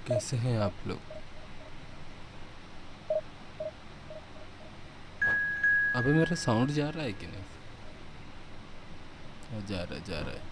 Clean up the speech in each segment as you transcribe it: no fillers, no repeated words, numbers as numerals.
कैसे हैं आप लोग? अबे मेरा साउंड जा रहा है कि नहीं? हाँ, जा रहा है, जा रहा है।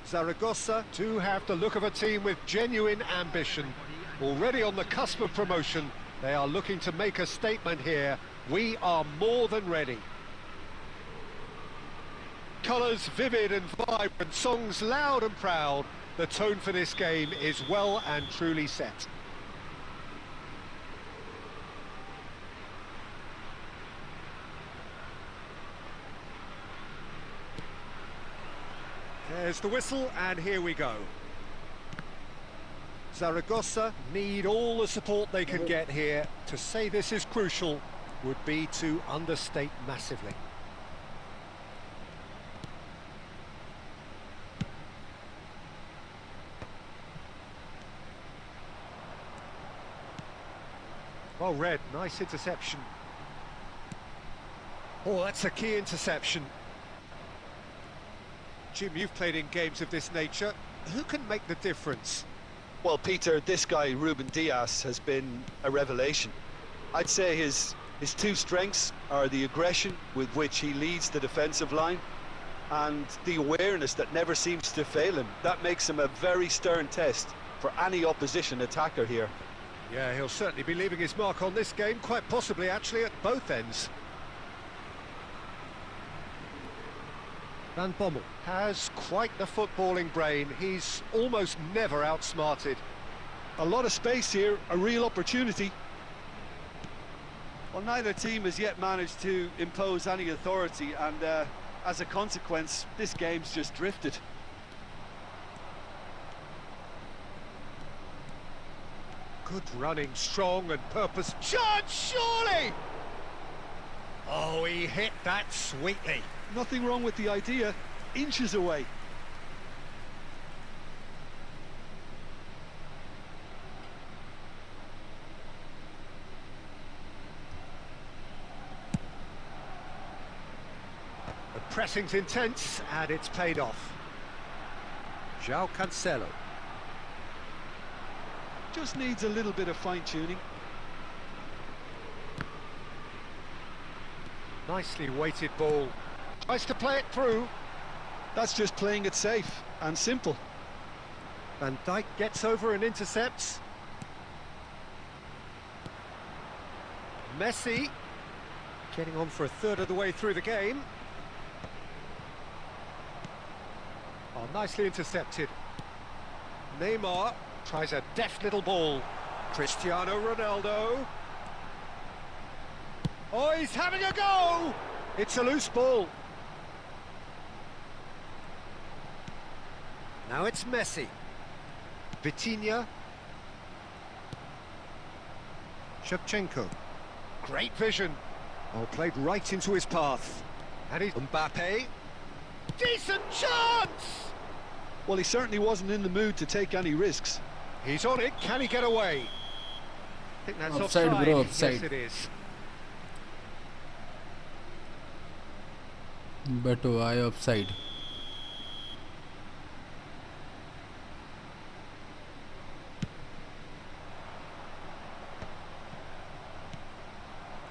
Zaragoza do have the look of a team with genuine ambition. Already on the cusp of promotion, they are looking to make a statement here. We are more than ready. Colours vivid and vibrant, songs loud and proud. The tone for this game is well and truly set. There's the whistle, and here we go. Zaragoza need all the support they can get here. To say this is crucial would be to understate massively. Well read, nice interception. Oh, that's a key interception. Jim, you've played in games of this nature. Who can make the difference? Well, Peter, this guy, Ruben Diaz, has been a revelation. I'd say his two strengths are the aggression with which he leads the defensive line and the awareness that never seems to fail him. That makes him a very stern test for any opposition attacker here. Yeah, he'll certainly be leaving his mark on this game, quite possibly actually at both ends. Van Bommel has quite the footballing brain. He's almost never outsmarted. A lot of space here, a real opportunity. Well, neither team has yet managed to impose any authority, and as a consequence, this game's just drifted. Good running, strong and purpose. Chance, surely! Oh, he hit that sweetly. Nothing wrong with the idea, inches away. The pressing's intense and it's paid off. João Cancelo. Just needs a little bit of fine-tuning. Nicely weighted ball. Tries to play it through. That's just playing it safe and simple. Van Dijk gets over and intercepts. Messi getting on for a third of the way through the game. Oh, nicely intercepted. Neymar tries a deft little ball. Cristiano Ronaldo. Oh, he's having a go! It's a loose ball. Now it's Messi. Vitinha. Shevchenko. Great vision. Oh, played right into his path. And he's Mbappe. Decent chance! Well, he certainly wasn't in the mood to take any risks. He's on it. Can he get away? I think that's Offside, offside. bro, offside. Yes, it is. But why offside?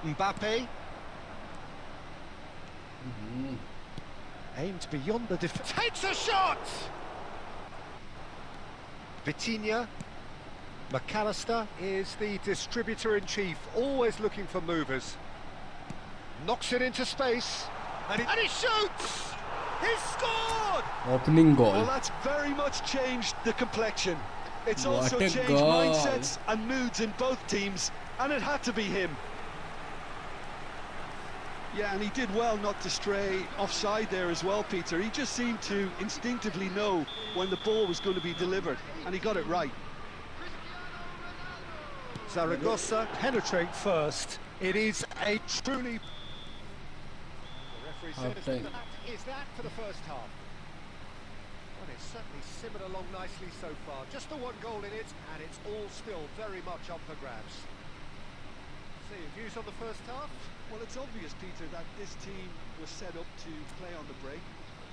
Mbappe. Aimed beyond the defence. Takes a shot! Vitinha. McAllister is the distributor-in-chief, always looking for movers. Knocks it into space. And he shoots! He's scored! Opening goal. Well, that's very much changed the complexion. It's What also a changed goal. mindsets and moods in both teams, and it had to be him. Yeah, and he did well not to stray offside there as well, Peter. He just seemed to instinctively know when the ball was going to be delivered, and he got it right. Zaragoza penetrate first. It is a truly... The referee Half says time. that is that for the first half. Well, it's certainly simmered along nicely so far. Just the one goal in it, and it's all still very much up for grabs. So, your views on the first half? Well, it's obvious, Peter, that this team was set up to play on the break,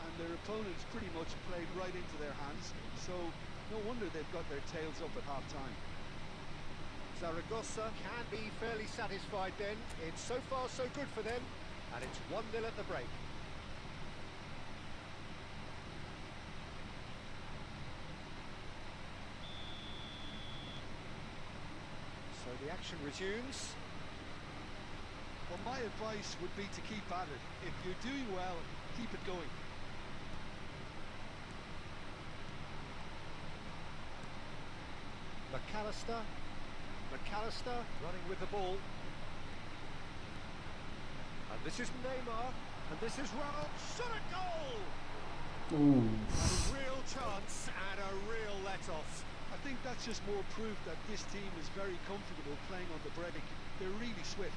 and their opponents pretty much played right into their hands, so no wonder they've got their tails up at half-time. Zaragoza can be fairly satisfied then. It's so far so good for them, and it's 1-0 at the break. So the action resumes. Well, my advice would be to keep at it. If you're doing well, keep it going. McAllister running with the ball. And this is Neymar, and this is Raul. Shot a goal! Ooh. A real chance and a real let-off. I think that's just more proof that this team is very comfortable playing on the break. They're really swift.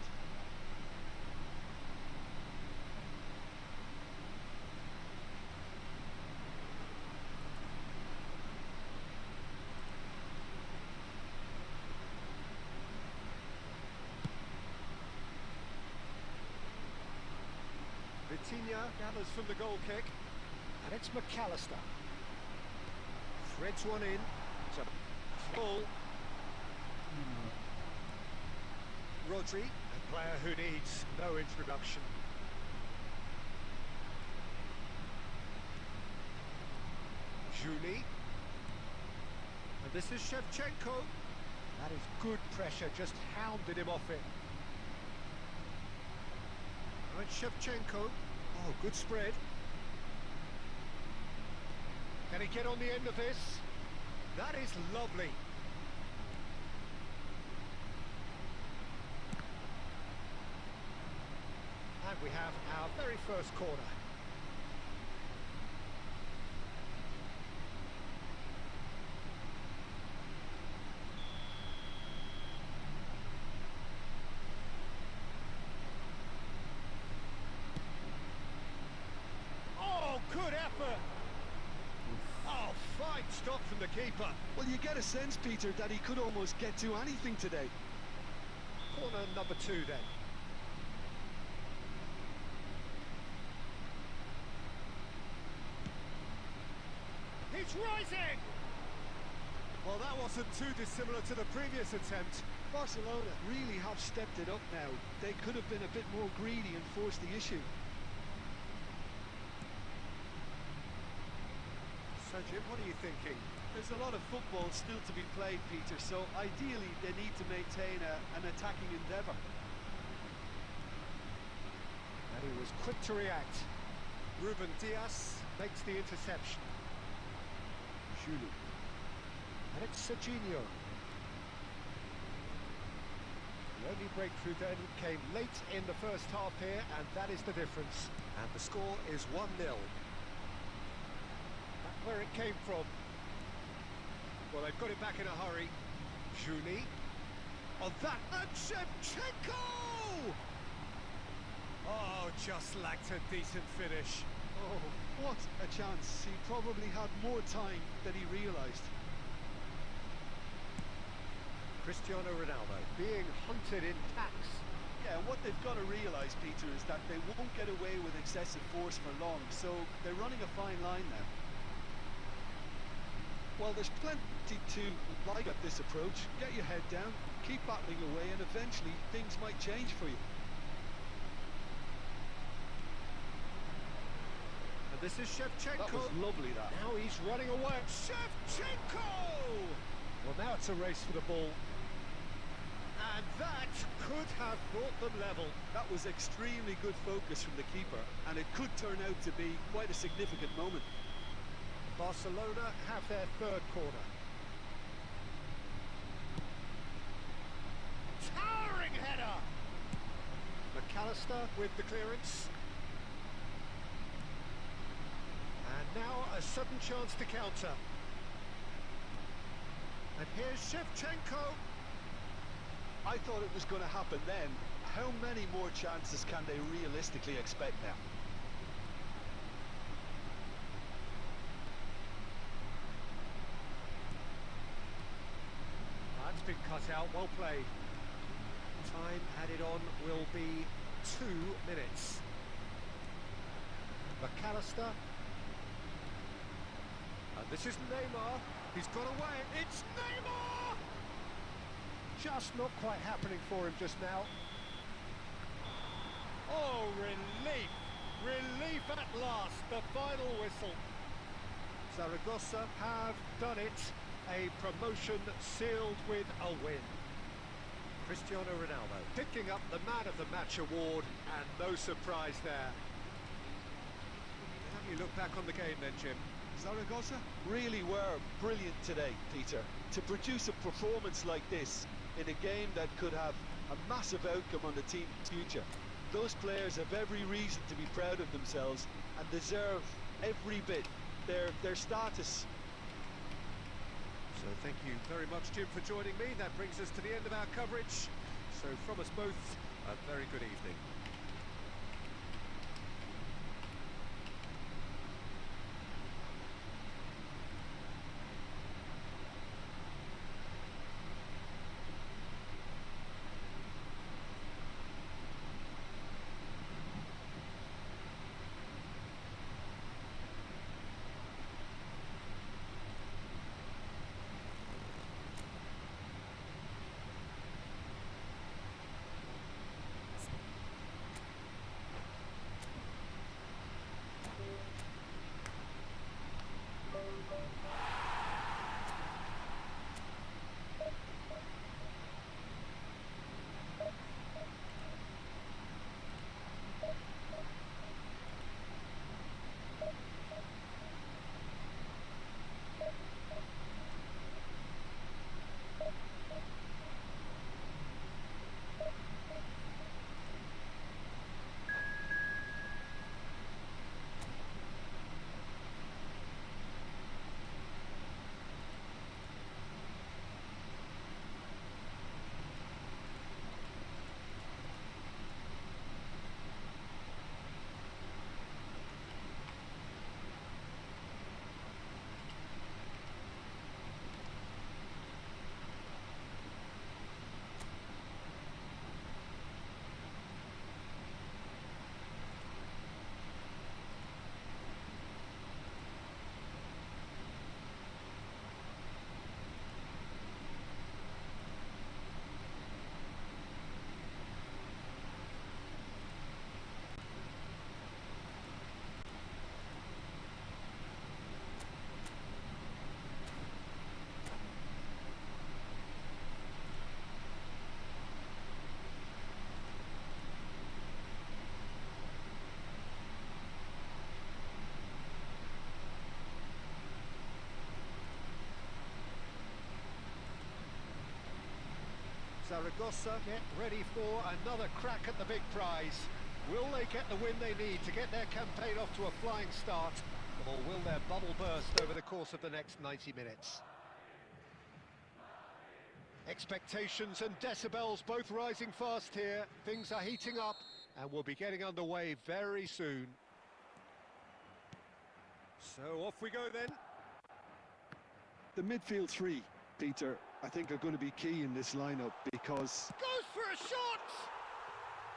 Vitinha gathers from the goal kick, and it's McAllister. Threads one in. Ball. Rodri, a player who needs no introduction. Julie. And this is Shevchenko. That is good pressure, just hounded him off it. And Shevchenko. Oh, good spread. Can he get on the end of this? That is lovely. And we have our very first corner. Oh, good effort. Oh, fine stop from the keeper. Well, you get a sense, Peter, that he could almost get to anything today. Corner number 2 then. He's rising! Well, that wasn't too dissimilar to the previous attempt. Barcelona really have stepped it up now. They could have been a bit more greedy and forced the issue. So, Jim, what are you thinking? There's a lot of football still to be played, Peter, so ideally they need to maintain an attacking endeavour. And he was quick to react. Ruben Dias makes the interception. Julie. And it's Serginho. The only breakthrough then came late in the first half here, and that is the difference. And the score is 1-0. That's where it came from. Well, they've got it back in a hurry. Julie. On that, and Shevchenko! Oh, just lacked a decent finish. Oh, what a chance. He probably had more time than he realised. Cristiano Ronaldo being hunted in packs. Yeah, and what they've got to realise, Peter, is that they won't get away with excessive force for long, so they're running a fine line now. Well, there's plenty to like at this approach. Get your head down, keep battling away, and eventually things might change for you. And this is Shevchenko. That was lovely, that. Now he's running away. Shevchenko! Well, now it's a race for the ball. And that could have brought them level. That was extremely good focus from the keeper, and it could turn out to be quite a significant moment. Barcelona have their third corner. Towering header! McAllister with the clearance. And now a sudden chance to counter. And here's Shevchenko. I thought it was going to happen then. How many more chances can they realistically expect now? That's been cut out, well played. Time added on will be 2 minutes. McAllister. And this is Neymar. He's got away. It's Neymar! Just not quite happening for him just now. Oh, relief! Relief at last, the final whistle. Zaragoza have done it. A promotion sealed with a win. Cristiano Ronaldo picking up the Man of the Match award, and no surprise there. Have you look back on the game then, Jim? Zaragoza really were brilliant today, Peter. To produce a performance like this in a game that could have a massive outcome on the team's future. Those players have every reason to be proud of themselves and deserve every bit their status. So thank you very much, Jim, for joining me. That brings us to the end of our coverage. So from us both, a very good evening. Zaragoza get ready for another crack at the big prize. Will they get the win they need to get their campaign off to a flying start, or will their bubble burst over the course of the next 90 minutes? Expectations and decibels both rising fast here. Things are heating up and we'll be getting underway very soon. So off we go then. The midfield three, Peter, I think are going to be key in this lineup because... Goes for a shot!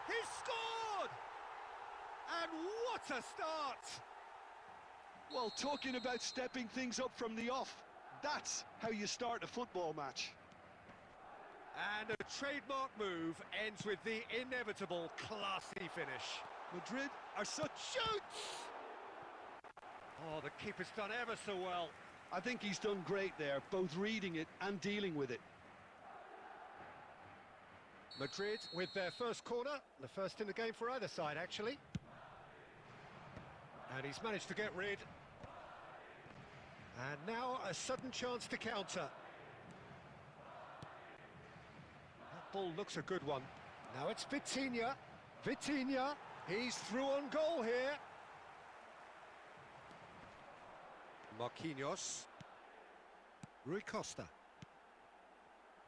He's scored! And what a start! Well, talking about stepping things up from the off, that's how you start a football match. And a trademark move ends with the inevitable classy finish. Madrid are such... Shoots! Oh, the keeper's done ever so well. I think he's done great there, both reading it and dealing with it. Madrid with their first corner, the first in the game for either side, actually. And he's managed to get rid. And now a sudden chance to counter. That ball looks a good one. Now it's Vitinha. Vitinha, he's through on goal here. Marquinhos. Rui Costa.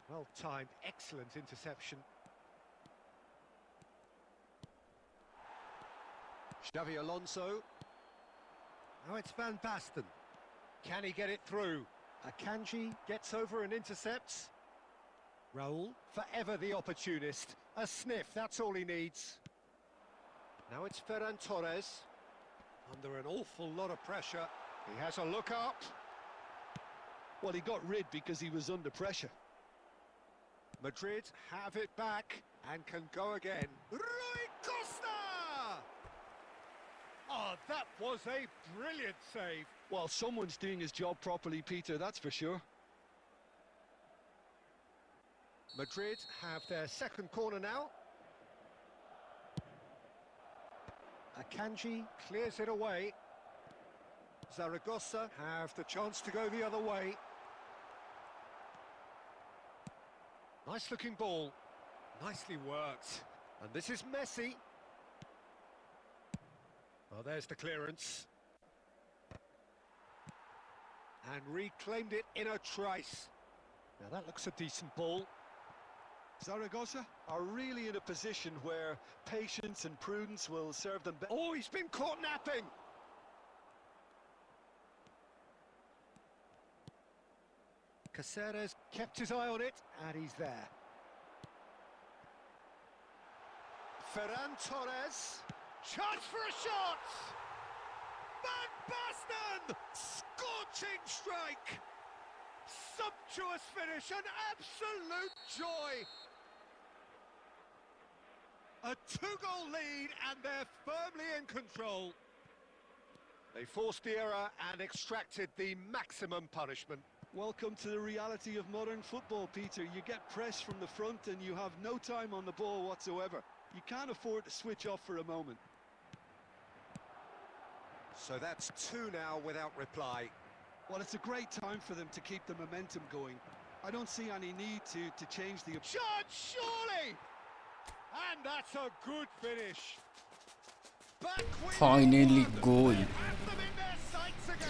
Well timed, excellent interception. Xavi Alonso. Now it's Van Basten. Can he get it through? Akanji gets over and intercepts. Raul, forever the opportunist. A sniff, that's all he needs. Now it's Ferran Torres. Under an awful lot of pressure. He has a look up. Well, he got rid because he was under pressure. Madrid have it back and can go again. Rui Costa! Oh, that was a brilliant save. Well, someone's doing his job properly, Peter, that's for sure. Madrid have their second corner now. Akanji clears it away. Zaragoza have the chance to go the other way. Nice looking ball. Nicely worked. And this is Messi. Well, there's the clearance. And reclaimed it in a trice. Now that looks a decent ball. Zaragoza are really in a position where patience and prudence will serve them better. Oh, he's been caught napping! Caceres kept his eye on it, and he's there. Ferran Torres. Chance for a shot! Van Basten! Scorching strike! Sumptuous finish, an absolute joy! A two-goal lead, and they're firmly in control. They forced the error and extracted the maximum punishment. Welcome to the reality of modern football, Peter. You get pressed from the front and you have no time on the ball whatsoever. You can't afford to switch off for a moment. So that's two now without reply. Well, it's a great time for them to keep the momentum going. I don't see any need to change the... Shot, surely! And that's a good finish. Back with Finally, goal. They have them in their sights again.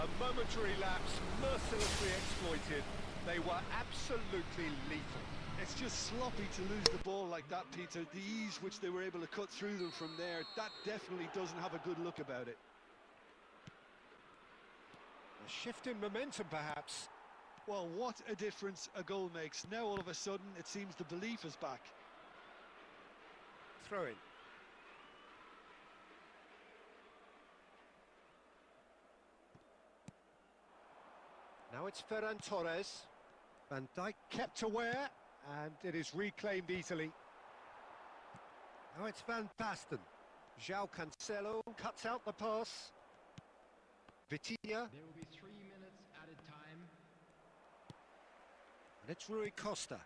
A momentary lapse, mercilessly exploited. They were absolutely lethal. It's just sloppy to lose the ball like that, Peter. The ease which they were able to cut through them from there, that definitely doesn't have a good look about it. A shift in momentum, perhaps. Well, what a difference a goal makes. Now, all of a sudden, it seems the belief is back. Throw in. Now it's Ferran Torres. Van Dijk kept aware, and it is reclaimed easily. Now it's Van Basten. João Cancelo cuts out the pass. Vitinha. There will be 3 minutes added time. And it's Rui Costa.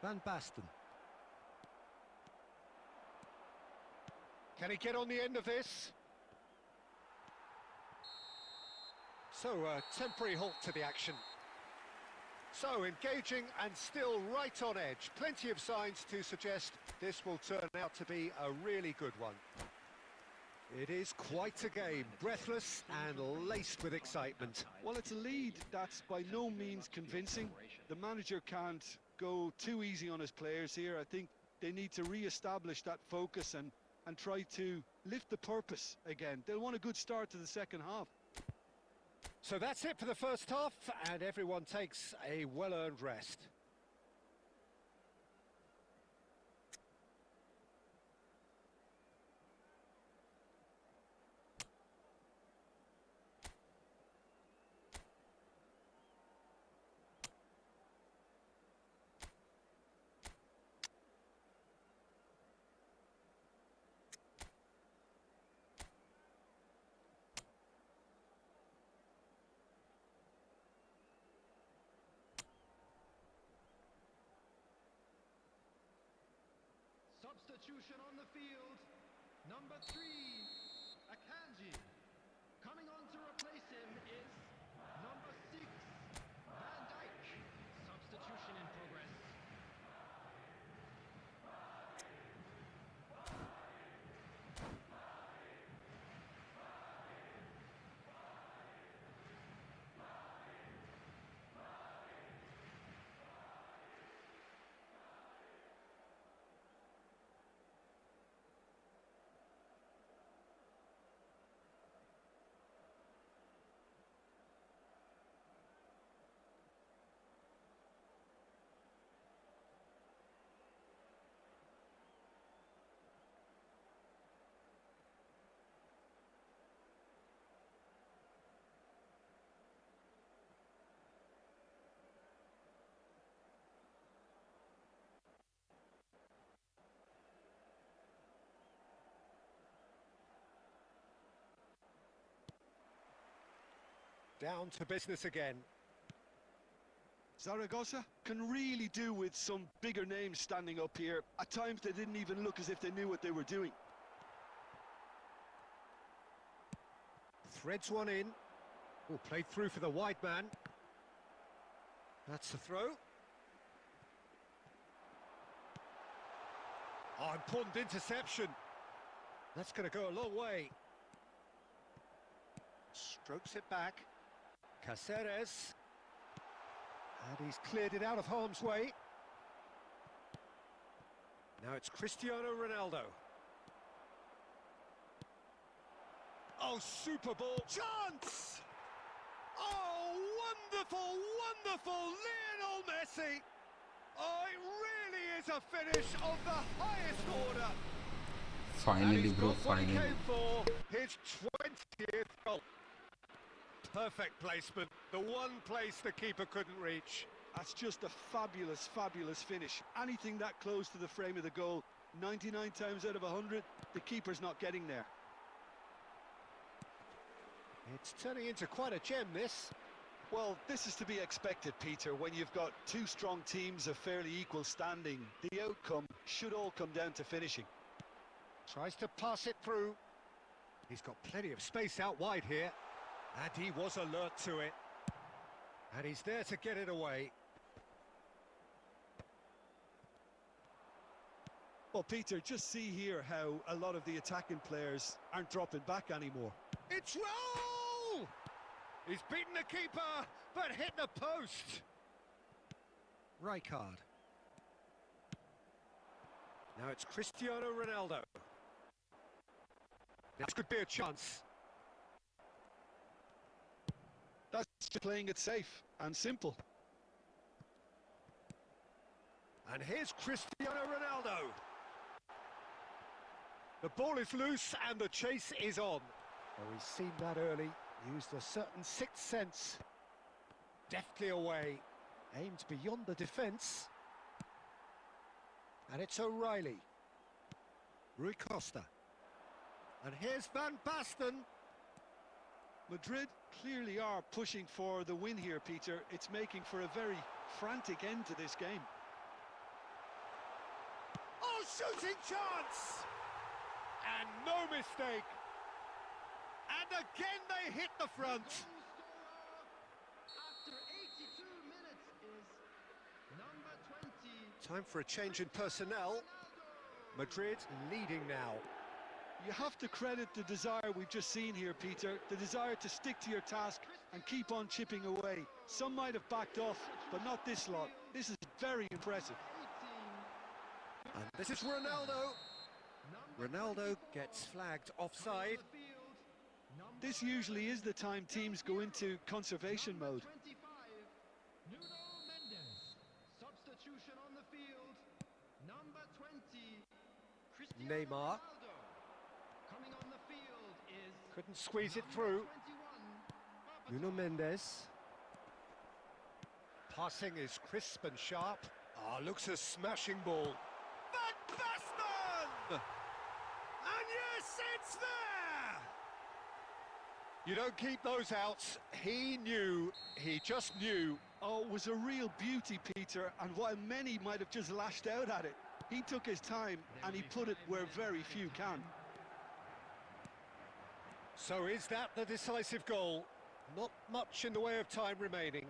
Van Basten. Can he get on the end of this? So, a temporary halt to the action. So, engaging and still right on edge. Plenty of signs to suggest this will turn out to be a really good one. It is quite a game, breathless and laced with excitement. Well, it's a lead that's by no means convincing. The manager can't go too easy on his players here. I think they need to re-establish that focus and try to lift the purpose again. They'll want a good start to the second half. So that's it for the first half, and everyone takes a well-earned rest. Substitution on the field. Number 3, Akanji. Coming on to replace him is number 6, Van Dijk. Substitution in progress. Down to business again. Zaragoza can really do with some bigger names standing up here. At times they didn't even look as if they knew what they were doing. Threads one in. Oh, played through for the wide man. That's the throw. Oh, important interception. That's going to go a long way. Strokes it back. Cáceres. And he's cleared it out of harm's way. Now it's Cristiano Ronaldo. Oh, super ball. Chance! Oh, wonderful, wonderful Lionel Messi! Oh, it really is a finish of the highest order. Finally, bro, finally. He came for his 20th goal. Perfect placement, the one place the keeper couldn't reach. That's just a fabulous, fabulous finish. Anything that close to the frame of the goal, 99 times out of 100, the keeper's not getting there. It's turning into quite a gem, this. Well, this is to be expected, Peter. When you've got two strong teams of fairly equal standing, the outcome should all come down to finishing. Tries to pass it through. He's got plenty of space out wide here. And he was alert to it. And he's there to get it away. Well, Peter, just see here how a lot of the attacking players aren't dropping back anymore. It's roll! He's beaten the keeper, but hit the post. Rijkaard. Now it's Cristiano Ronaldo. This could be a chance. That's just playing it safe and simple. And here's Cristiano Ronaldo. The ball is loose and the chase is on. Oh, he's seen that early, used a certain sixth sense. Deftly away, aimed beyond the defence. And it's O'Reilly. Rui Costa. And here's Van Basten. Madrid clearly are pushing for the win here, Peter. It's making for a very frantic end to this game. Oh, shooting chance! And no mistake. And again they hit the front. After 82 minutes is number 20. Time for a change in personnel. Madrid leading now. You have to credit the desire we've just seen here, Peter, the desire to stick to your task and keep on chipping away. Some might have backed off, but not this lot. This is very impressive. 18. And this is Ronaldo. Number Ronaldo 24. gets flagged Coming offside. on the field, number This usually is the time teams go into conservation number mode. 25, Nuno Mendes. Substitution on the field, number 20, Cristiano Neymar. Ronaldo. Coming on the field is Couldn't squeeze it number through. 21, Nuno Berbatov. Mendes. Passing is crisp and sharp. Ah, looks a smashing ball. Van Basten! And yes, it's there! You don't keep those outs. He just knew. Oh, it was a real beauty, Peter, and while many might have just lashed out at it, he took his time and he put it where very few can. So is that the decisive goal? Not much in the way of time remaining.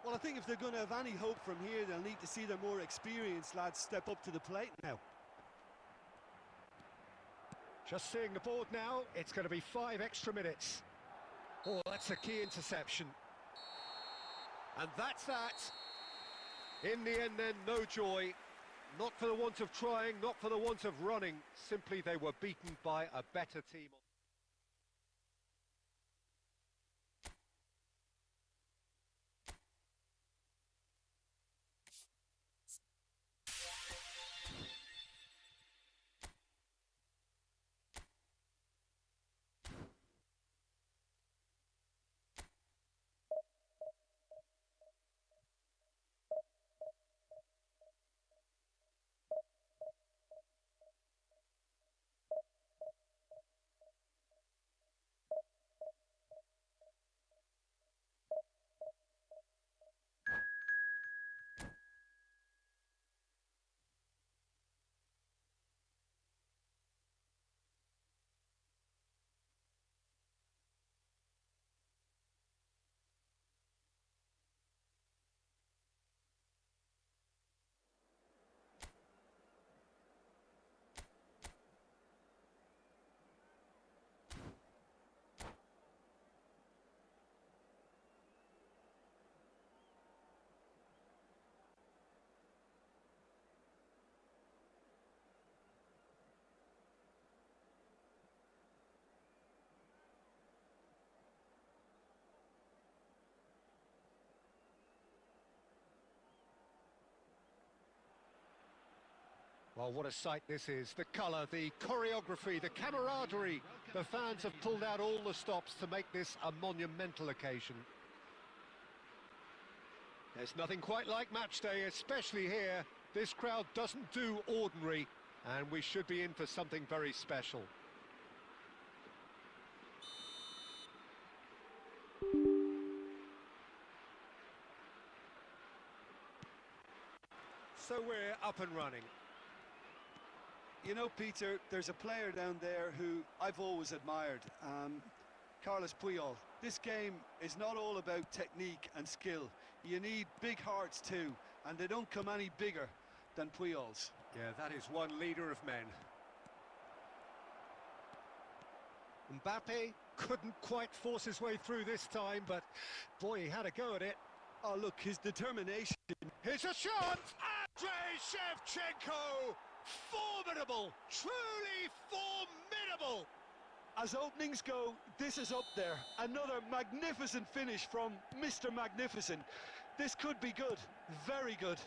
Well, I think if they're going to have any hope from here, they'll need to see their more experienced lads step up to the plate now. Just seeing the board now, it's going to be 5 extra minutes. Oh, that's a key interception. And that's that. In the end then, no joy. Not for the want of trying, not for the want of running. Simply they were beaten by a better team. Well, what a sight this is. The colour, the choreography, the camaraderie. The fans have pulled out all the stops to make this a monumental occasion. There's nothing quite like match day, especially here. This crowd doesn't do ordinary, and we should be in for something very special. So we're up and running. You know, Peter, there's a player down there who I've always admired, Carlos Puyol. This game is not all about technique and skill. You need big hearts too, and they don't come any bigger than Puyol's. Yeah, that is one leader of men. Mbappe couldn't quite force his way through this time, but boy, he had a go at it. Oh, look, his determination. Here's a shot! Andrei Shevchenko! Formidable! Truly formidable! As openings go, this is up there. Another magnificent finish from Mr. Magnificent. This could be good, very good.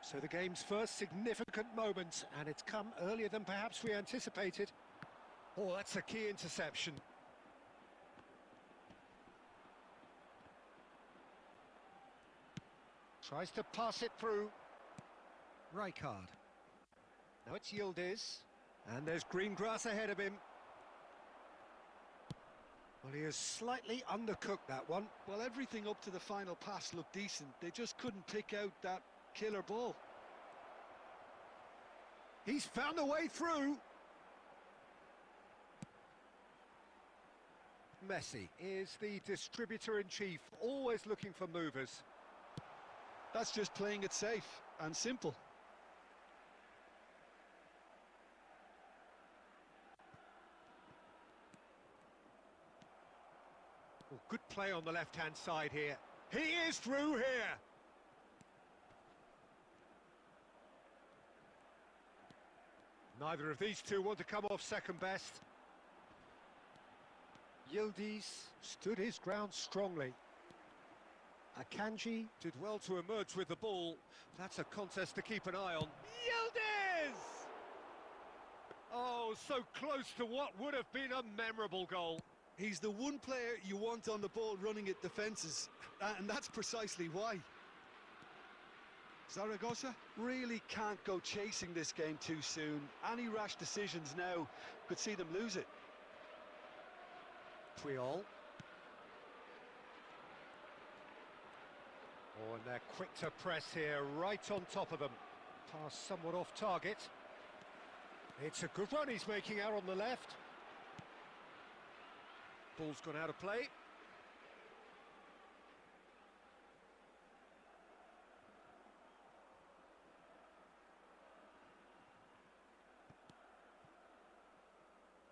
So the game's first significant moment, and it's come earlier than perhaps we anticipated. Oh, that's a key interception. Tries to pass it through. Rijkaard. Now it's Yildiz. And there's green grass ahead of him. Well, he has slightly undercooked that one. Well, everything up to the final pass looked decent. They just couldn't pick out that killer ball. He's found a way through. Messi is the distributor-in-chief, always looking for movers. That's just playing it safe and simple. Well, good play on the left-hand side here. He is through here! Neither of these two want to come off second best. Yildiz stood his ground strongly. Akanji did well to emerge with the ball. That's a contest to keep an eye on. Yildiz! Oh, so close to what would have been a memorable goal. He's the one player you want on the ball running at defences, and that's precisely why. Zaragoza really can't go chasing this game too soon. Any rash decisions now could see them lose it. Puyol. Oh, and they're quick to press here, right on top of them. Pass somewhat off target. It's a good run he's making out on the left. Ball's gone out of play.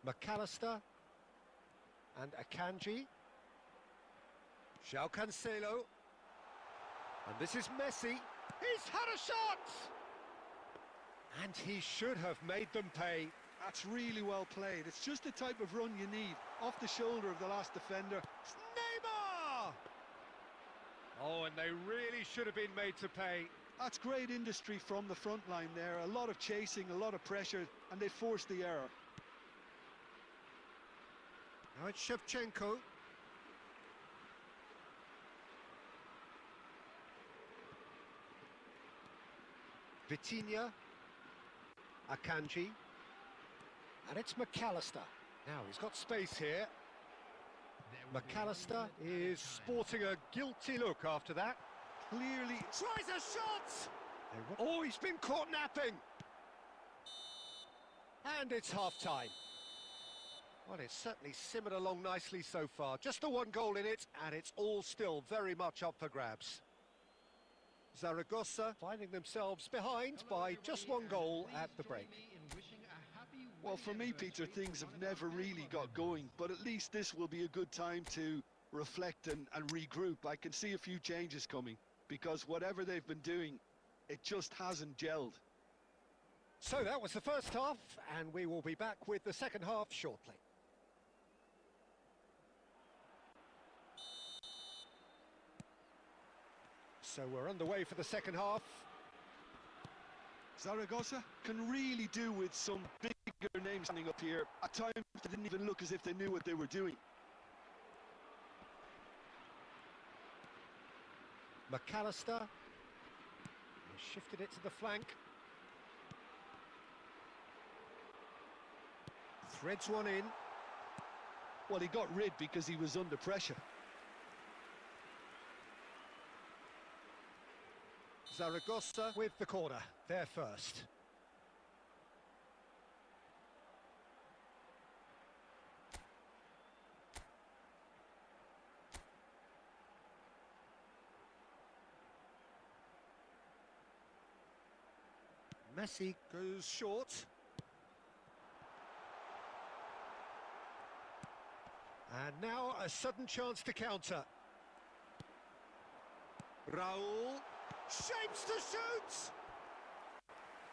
McAllister and Akanji. João Cancelo. And this is Messi. He's had a shot! And he should have made them pay. That's really well played. It's just the type of run you need, off the shoulder of the last defender. It's Neymar! Oh, and they really should have been made to pay. That's great industry from the front line there. A lot of chasing, a lot of pressure, and they forced the error. Now it's Shevchenko. Vitinha. Akanji. And it's McAllister. Now he's got space here. McAllister is sporting a guilty look after that. Clearly Tries a shot! Oh, he's been caught napping! And it's half-time. Well, it's certainly simmered along nicely so far. Just the one goal in it, and it's all still very much up for grabs. Zaragoza finding themselves behind by just one goal at the break. Well, for me, Peter, things have never really got going, but at least this will be a good time to reflect and regroup. I can see a few changes coming, because whatever they've been doing, it just hasn't gelled. So that was the first half, and we will be back with the second half shortly. So we're underway for the second half. Zaragoza can really do with some bigger names standing up here. At times, they didn't even look as if they knew what they were doing. McAllister. He shifted it to the flank. Threads one in. Well, he got rid because he was under pressure. Zaragoza with the corner, there first. Messi goes short. And now a sudden chance to counter. Raul shapes to shoot!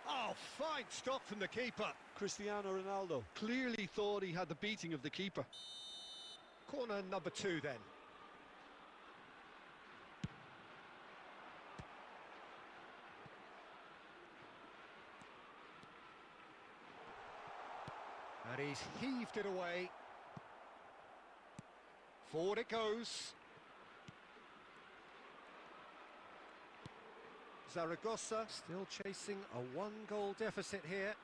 Oh, fine stop from the keeper. Cristiano Ronaldo clearly thought he had the beating of the keeper. Corner number 2 then. And he's heaved it away. Forward it goes. Zaragoza still chasing a 1-goal deficit here.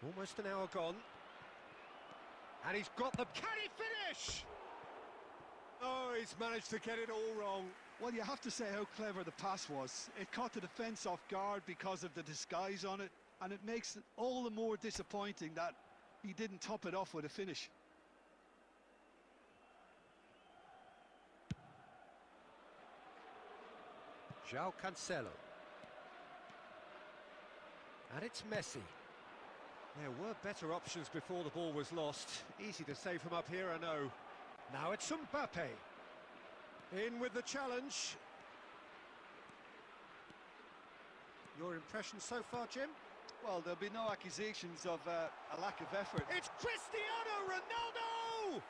Almost an hour gone. And he's got the... Can he finish? Oh, he's managed to get it all wrong. Well, you have to say how clever the pass was. It caught the defence off guard because of the disguise on it, and it makes it all the more disappointing that he didn't top it off with a finish. João Cancelo. And it's Messi. There were better options before the ball was lost. Easy to say from up here, I know. Now it's Mbappe. In with the challenge. Your impression so far, Jim? Well, there'll be no accusations of a lack of effort. It's Cristiano Ronaldo!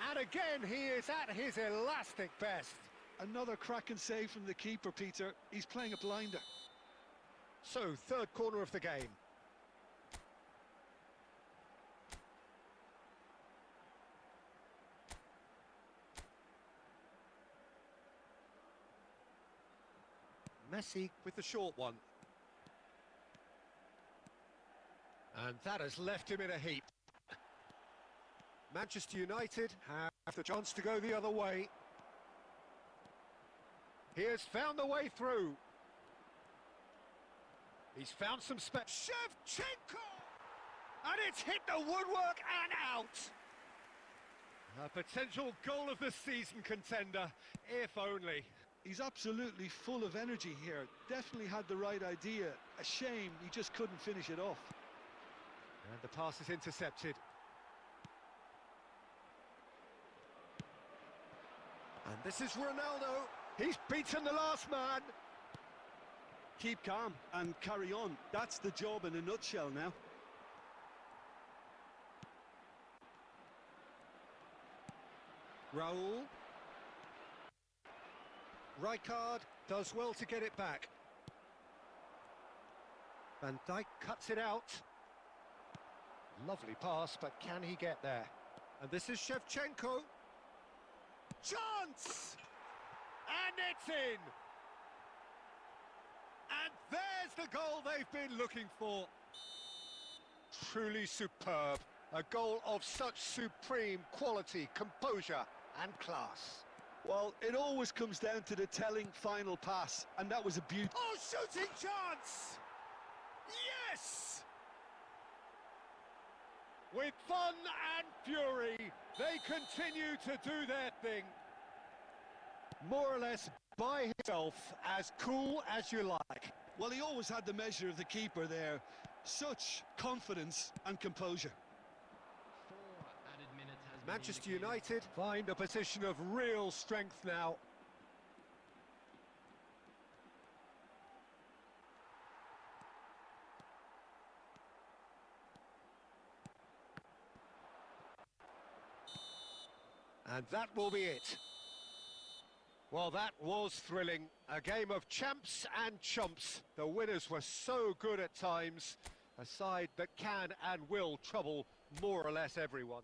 And again, he is at his elastic best. Another cracking save from the keeper, Peter. He's playing a blinder. So, third corner of the game. Messi with the short one. And that has left him in a heap. Manchester United have the chance to go the other way. He has found the way through. He's found some space. Shevchenko! And it's hit the woodwork and out. A potential goal of the season contender, if only. He's absolutely full of energy here. Definitely had the right idea. A shame he just couldn't finish it off. And the pass is intercepted. And this is Ronaldo. He's beaten the last man. Keep calm and carry on. That's the job in a nutshell now. Raul. Rijkaard does well to get it back. Van Dijk cuts it out. Lovely pass, but can he get there? And this is Shevchenko. Chance! And it's in! And there's the goal they've been looking for. Truly superb. A goal of such supreme quality, composure and class. Well, it always comes down to the telling final pass, and that was a beauty. Oh, shooting chance! Yes! With fun and fury, they continue to do their thing. More or less by himself, as cool as you like. Well, he always had the measure of the keeper there. Such confidence and composure. 4 added minutes has been Manchester indicated. United find a position of real strength now. And that will be it. Well, that was thrilling. A game of champs and chumps. The winners were so good at times. A side that can and will trouble more or less everyone.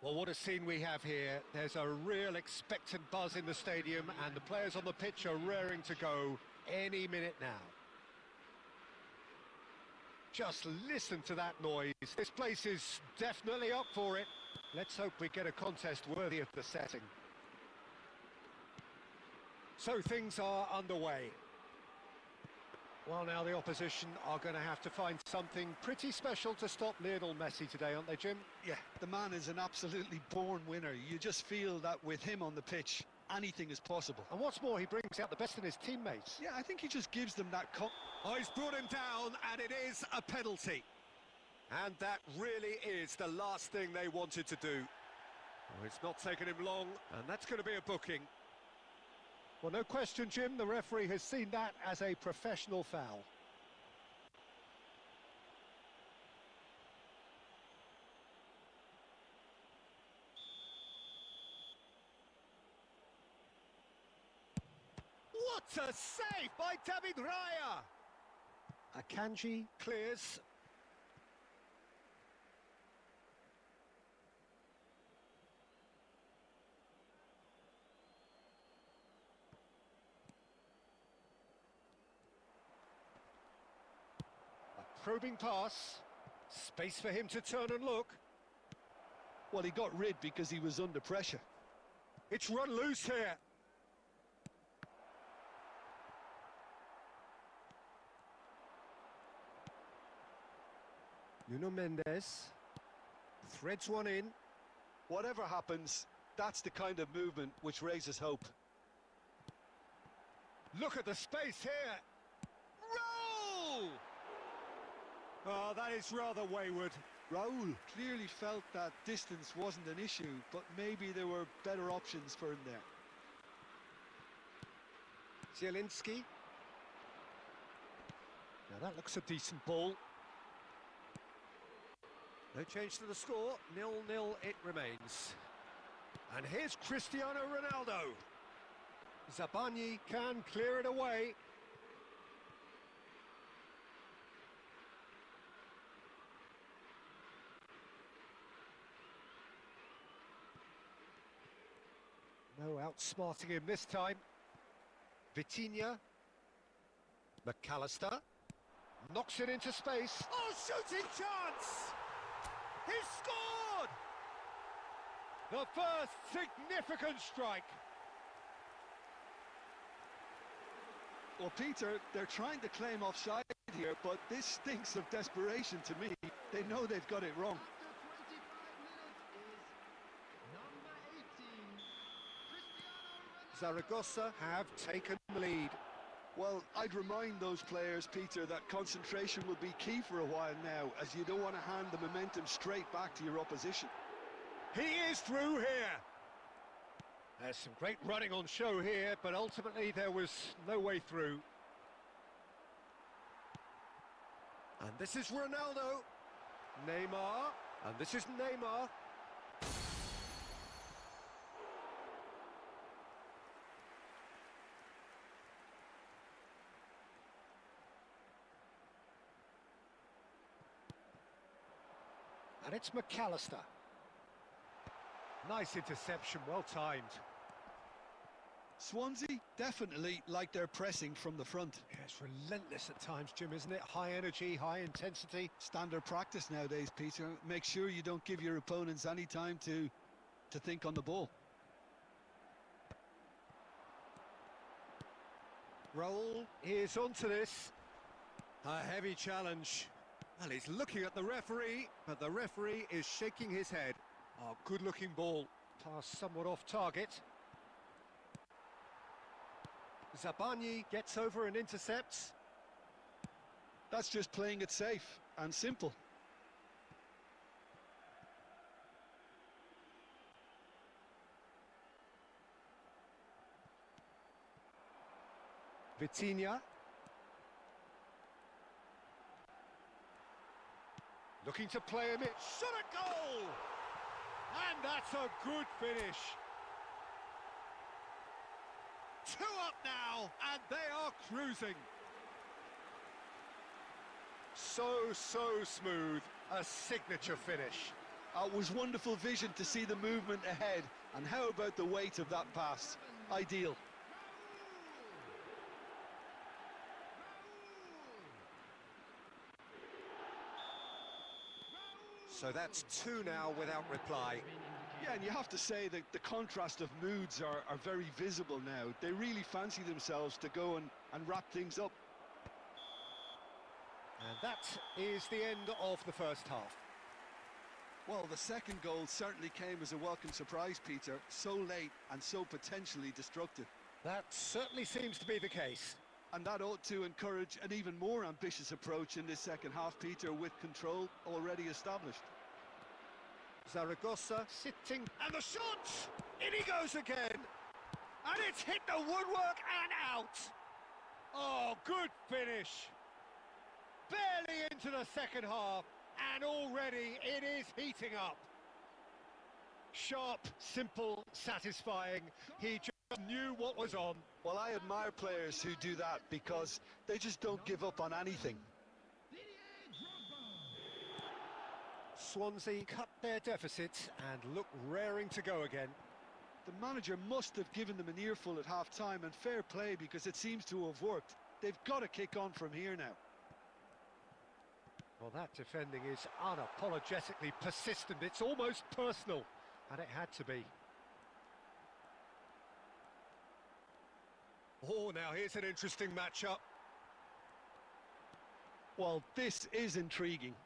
Well, what a scene we have here. There's a real expectant buzz in the stadium and the players on the pitch are raring to go any minute now. Just listen to that noise. This place is definitely up for it. Let's hope we get a contest worthy of the setting. So things are underway. Well, now the opposition are going to have to find something pretty special to stop Lionel Messi today, aren't they, Jim? Yeah, the man is an absolutely born winner. You just feel that with him on the pitch, anything is possible. And what's more, he brings out the best in his teammates. Yeah, I think he just gives them that... Oh, he's brought him down, and it is a penalty. And that really is the last thing they wanted to do. Oh, it's not taken him long, and that's going to be a booking. Well, no question, Jim, the referee has seen that as a professional foul. What a save by David Raya! Akanji clears. probing pass. Space for him to turn and look. Well, he got rid because he was under pressure. It's run loose here. Nuno Mendes threads one in. Whatever happens, that's the kind of movement which raises hope. Look at the space here. Roll! Oh, that is rather wayward. Raul clearly felt that distance wasn't an issue, but maybe there were better options for him there. Zielinski. Now that looks a decent ball. No change to the score, 0-0 it remains. And here's Cristiano Ronaldo. Zabani can clear it away. No outsmarting him this time. Vitinha. McAllister. Knocks it into space. Oh, shooting chance! He's scored! The first significant strike. Well, Peter, they're trying to claim offside here, but this stinks of desperation to me. They know they've got it wrong. Zaragoza have taken the lead. Well, I'd remind those players, Peter, that concentration will be key for a while now, as you don't want to hand the momentum straight back to your opposition. He is through here. There's some great running on show here, but ultimately there was no way through. And this is Ronaldo. Neymar. And this is Neymar. And it's McAllister. Nice interception, well timed. Swansea definitely like their pressing from the front. Yeah, it's relentless at times, Jim, isn't it? High energy, high intensity. Standard practice nowadays, Peter. Make sure you don't give your opponents any time to think on the ball. Raul is onto this. A heavy challenge. Well, he's looking at the referee, but the referee is shaking his head. Oh, good-looking ball. Pass somewhat off target. Zabani gets over and intercepts. That's just playing it safe and simple. Vitinha. Looking to play him in. Shot a goal! And that's a good finish. 2 up now, and they are cruising. So smooth. A signature finish. It was wonderful vision to see the movement ahead. And how about the weight of that pass? Ideal. So that's 2 now without reply. Yeah, and you have to say that the contrast of moods are very visible now. They really fancy themselves to go and wrap things up. And that is the end of the first half. Well, the second goal certainly came as a welcome surprise, Peter. So late and so potentially destructive. That certainly seems to be the case. And that ought to encourage an even more ambitious approach in this second half, Peter, with control already established. Zaragoza sitting, and the shot! In he goes again! And it's hit the woodwork and out! Oh, good finish! Barely into the second half, and already it is heating up. Sharp, simple, satisfying. He just knew what was on. Well, I admire players who do that because they just don't give up on anything. Swansea cut their deficit and look raring to go again. The manager must have given them an earful at half-time, and fair play because it seems to have worked. They've got to kick on from here now. Well, that defending is unapologetically persistent. It's almost personal, and it had to be. Oh, now here's an interesting matchup. Well, this is intriguing.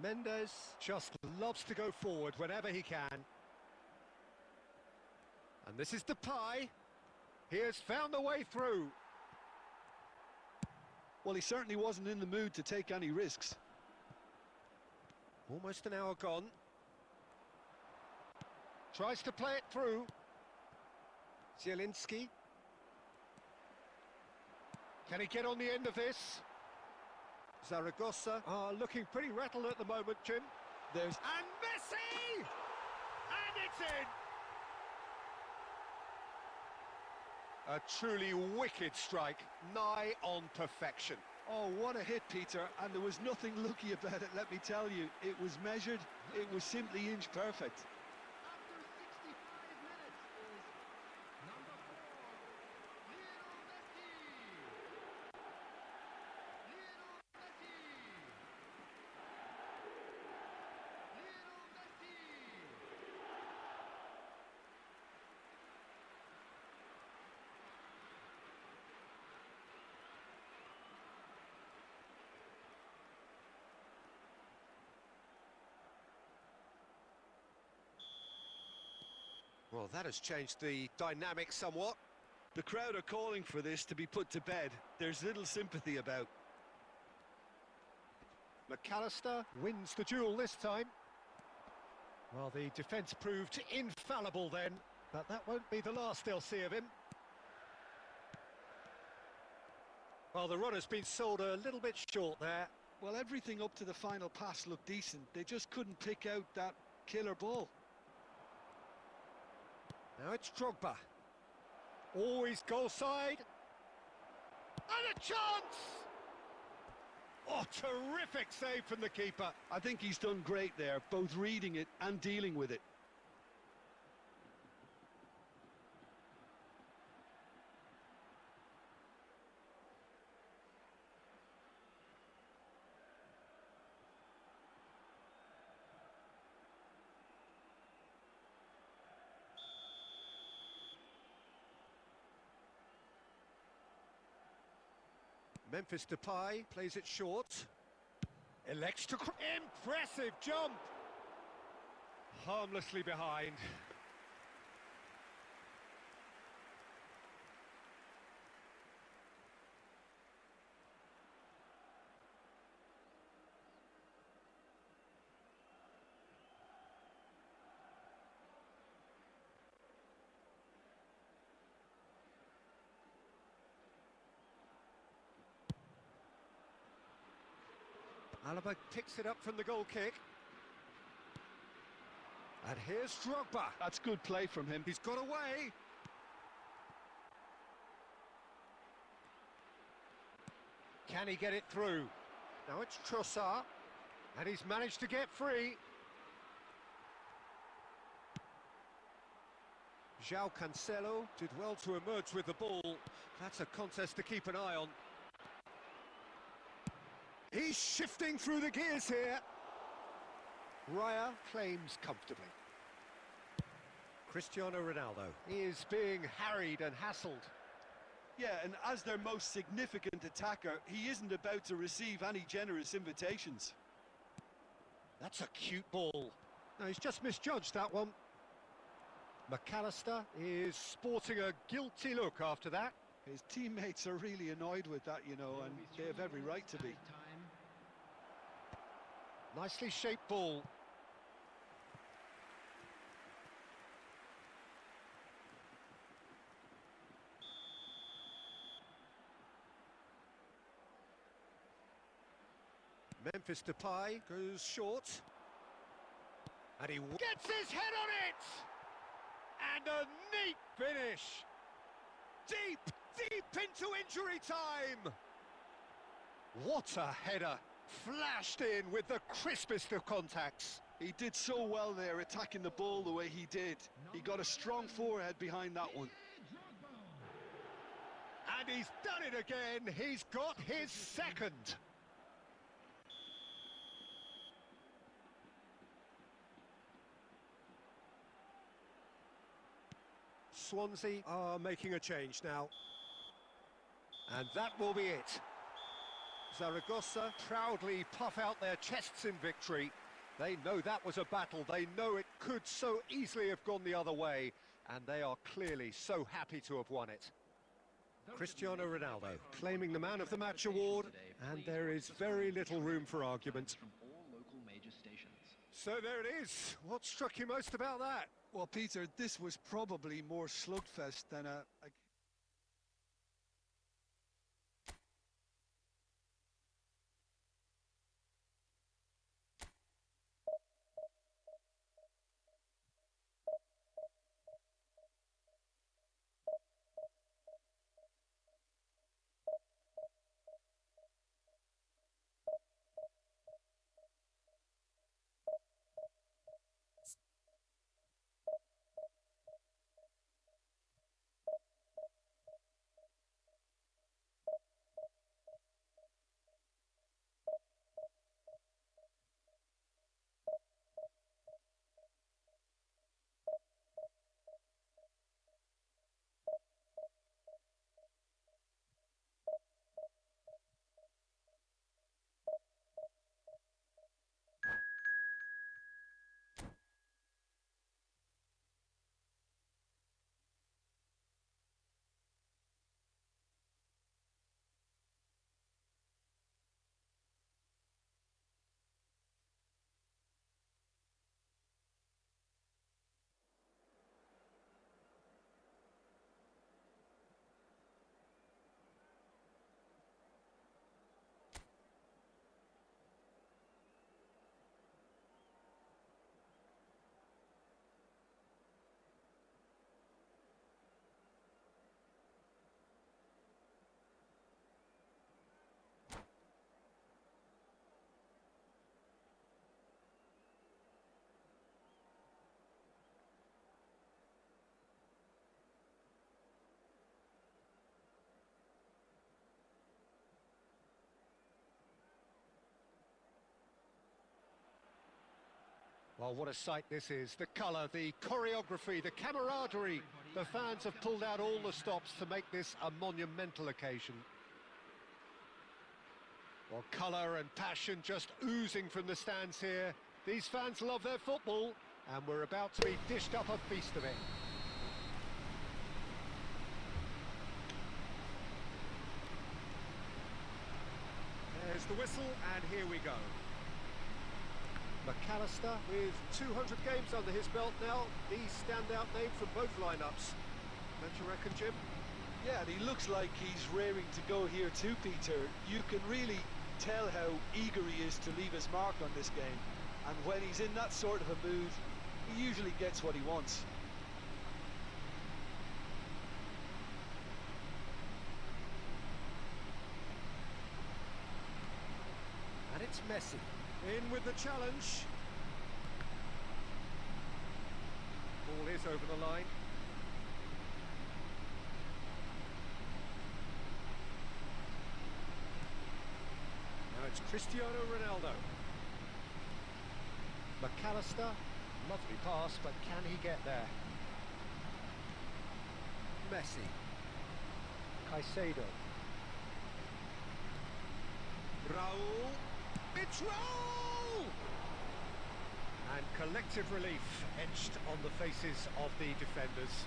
Mendes just loves to go forward whenever he can. And this is Depay. He has found a way through. Well, he certainly wasn't in the mood to take any risks. Almost an hour gone. Tries to play it through. Zielinski. Can he get on the end of this? Zaragoza are looking pretty rattled at the moment, Jim. There's... And Messi! And it's in! A truly wicked strike, nigh on perfection. Oh, what a hit, Peter, and there was nothing lucky about it, let me tell you. It was measured, it was simply inch perfect. After 65 minutes is number 4, Lionel Messi. Lionel Messi. Lionel Messi. Well, that has changed the dynamic somewhat. The crowd are calling for this to be put to bed. There's little sympathy about. McAllister wins the duel this time. Well, the defence proved infallible then, but that won't be the last they'll see of him. Well, the run has been sold a little bit short there. Well, everything up to the final pass looked decent. They just couldn't pick out that killer ball. Now it's Drogba. Always goal side. And a chance! Oh, terrific save from the keeper. I think he's done great there, both reading it and dealing with it. Memphis Depay plays it short. Elects to... Impressive jump! Harmlessly behind. Alaba picks it up from the goal kick. And here's Drogba. That's good play from him. He's got away. Can he get it through? Now it's Trossard. And he's managed to get free. João Cancelo did well to emerge with the ball. That's a contest to keep an eye on. He's shifting through the gears here. Raya claims comfortably. Cristiano Ronaldo is being harried and hassled. Yeah, and as their most significant attacker, he isn't about to receive any generous invitations. That's a cute ball. No, he's just misjudged that one. McAllister is sporting a guilty look after that. His teammates are really annoyed with that, you know, and they have every right to be. Nicely shaped ball. Memphis Depay goes short. And he gets his head on it! And a neat finish! Deep, deep into injury time! What a header! Flashed in with the crispest of contacts. He did so well there, attacking the ball the way he did. He got a strong forehead behind that one. And he's done it again. He's got his second. Swansea are making a change now. And that will be it. Zaragoza proudly puff out their chests in victory. They know that was a battle. They know it could so easily have gone the other way. And they are clearly so happy to have won it. Cristiano Ronaldo claiming the Man of the Match award, and there is very little room for argument. From all local major stations. So there it is. What struck you most about that? Well, Peter, this was probably more slugfest than a Well, what a sight this is. The colour, the choreography, the camaraderie. The fans have pulled out all the stops to make this a monumental occasion. Well, colour and passion just oozing from the stands here. These fans love their football, and we're about to be dished up a feast of it. There's the whistle, and here we go. McAllister, with 200 games under his belt now, the standout name from both lineups. Don't you reckon, Jim? Yeah, and he looks like he's raring to go here too, Peter. You can really tell how eager he is to leave his mark on this game. And when he's in that sort of a mood, he usually gets what he wants. And it's Messi. In with the challenge. Ball is over the line. Now it's Cristiano Ronaldo. McAllister, lovely pass, but can he get there? Messi. Caicedo. Raul. It's Raul! And collective relief etched on the faces of the defenders.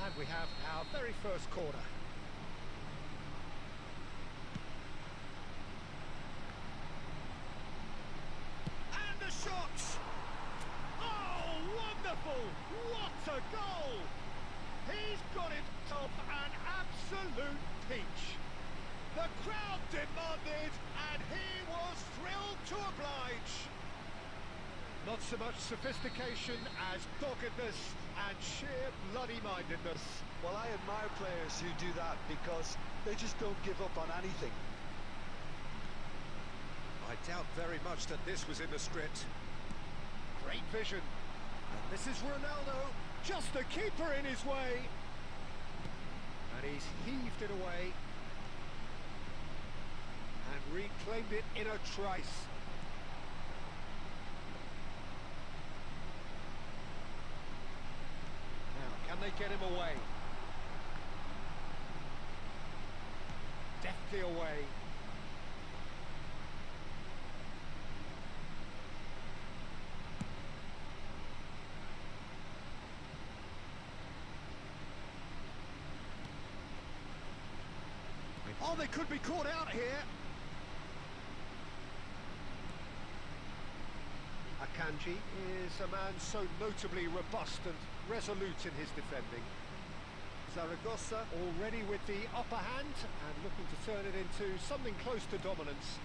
And we have our very first corner. And the shot! Oh, wonderful! What a goal! He's got himself an absolute peach. The crowd demanded, and he was thrilled to oblige. Not so much sophistication as doggedness and sheer bloody-mindedness. Well, I admire players who do that because they just don't give up on anything. I doubt very much that this was in the script. Great vision. And this is Ronaldo, just the keeper in his way. And he's heaved it away. And reclaimed it in a trice. Now, can they get him away? Deftly away. Oh, they could be caught out here. Akanji is a man so notably robust and resolute in his defending. Zaragoza already with the upper hand and looking to turn it into something close to dominance.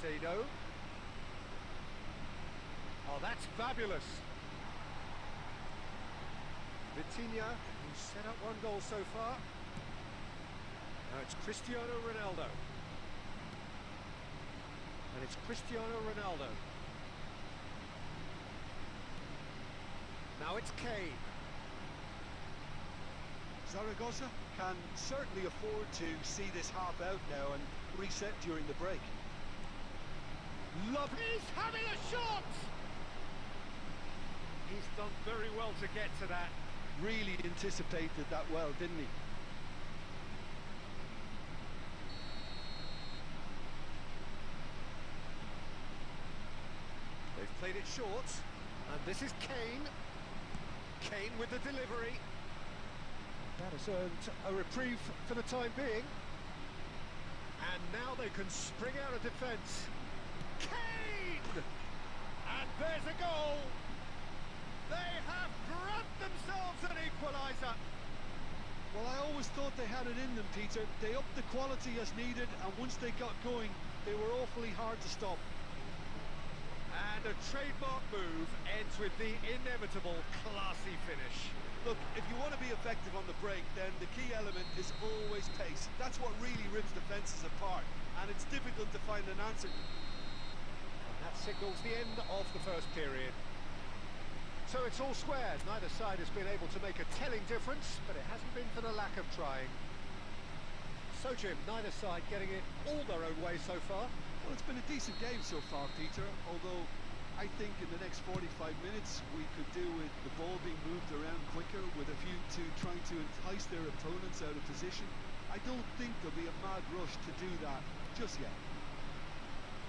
Caicedo. Oh, that's fabulous. Vitinha, who's set up one goal so far. Now it's Cristiano Ronaldo. And it's Cristiano Ronaldo. Now it's Kane. Zaragoza can certainly afford to see this half out now and reset during the break. Love. He's having a shot! He's done very well to get to that. Really anticipated that well, didn't he? They've played it short, and this is Kane. Kane with the delivery. That has earned a reprieve for the time being. And now they can spring out of defence. Kane! And there's a goal! They have grabbed themselves an equaliser. Well, I always thought they had it in them, Peter. They upped the quality as needed, and once they got going, they were awfully hard to stop. And a trademark move ends with the inevitable classy finish. Look, if you want to be effective on the break, then the key element is always pace. That's what really rips defences apart, and it's difficult to find an answer. And that signals the end of the first period. So it's all square. Neither side has been able to make a telling difference, but it hasn't been for the lack of trying. So, Jim, neither side getting it all their own way so far. Well, it's been a decent game so far, Peter, although I think in the next 45 minutes we could do with the ball being moved around quicker, with a view to trying to entice their opponents out of position. I don't think there'll be a mad rush to do that just yet.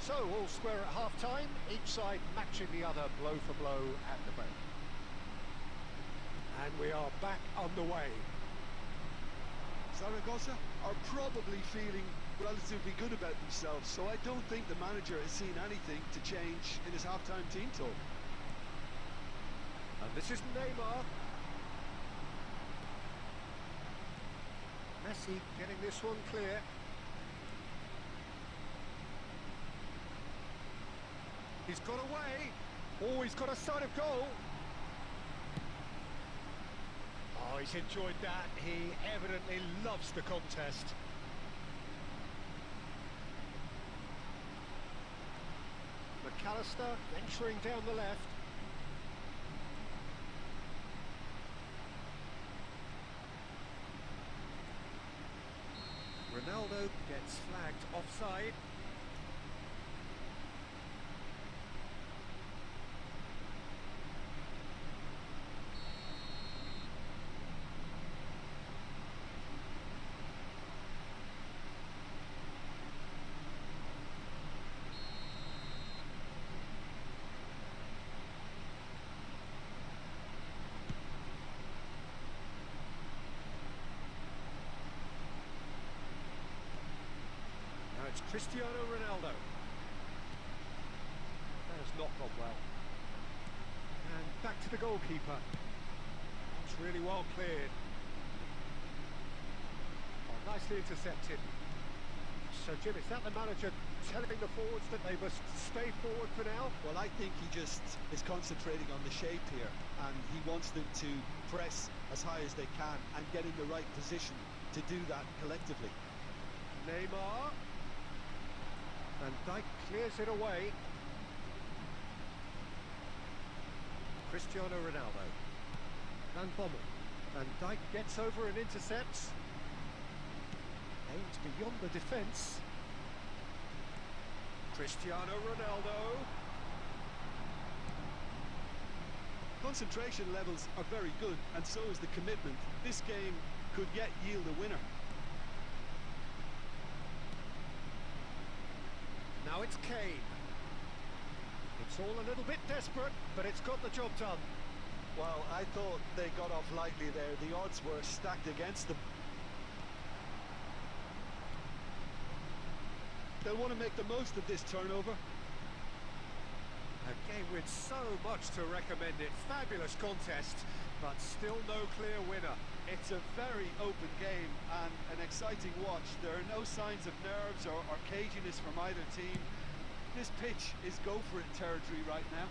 So, all square at half-time, each side matching the other blow for blow at the break. And we are back underway. Zaragoza are probably feeling relatively good about themselves, so I don't think the manager has seen anything to change in his half-time team talk. And this is Neymar. Messi getting this one clear. He's got away. Oh, he's got a sight of goal. Oh, he's enjoyed that. He evidently loves the contest. McAllister venturing down the left. Ronaldo gets flagged offside. It's Cristiano Ronaldo. That has not gone well. And back to the goalkeeper. It's really well cleared. Oh, nicely intercepted. So, Jim, is that the manager telling the forwards that they must stay forward for now? Well, I think he just is concentrating on the shape here, and he wants them to press as high as they can and get in the right position to do that collectively. Neymar. Van Dijk clears it away. Cristiano Ronaldo. Van Bommel. Van Dijk gets over and intercepts. Aims beyond the defence. Cristiano Ronaldo. Concentration levels are very good, and so is the commitment. This game could yet yield a winner. Now it's Kane. It's all a little bit desperate, but it's got the job done. Well, I thought they got off lightly there. The odds were stacked against them. They'll want to make the most of this turnover. A game with so much to recommend it. Fabulous contest, but still no clear winner. It's a very open game and an exciting watch. There are no signs of nerves or caginess from either team. This pitch is go-for-it territory right now.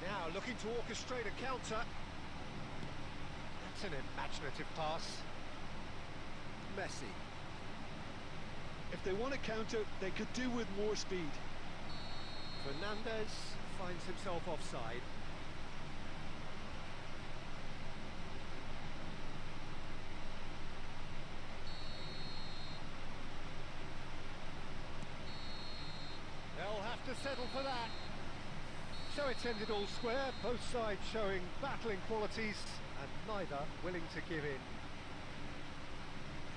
Now looking to orchestrate a counter. That's an imaginative pass. Messi. If they want to counter, they could do with more speed. Fernandez finds himself offside. They'll have to settle for that. So it's ended all square, both sides showing battling qualities and neither willing to give in.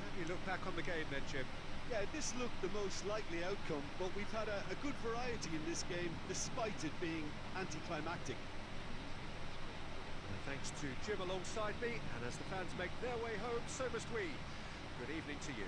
How do you look back on the game then, Jim? Yeah, this looked the most likely outcome, but we've had a good variety in this game, despite it being anticlimactic. And thanks to Jim alongside me, and as the fans make their way home, so must we. Good evening to you.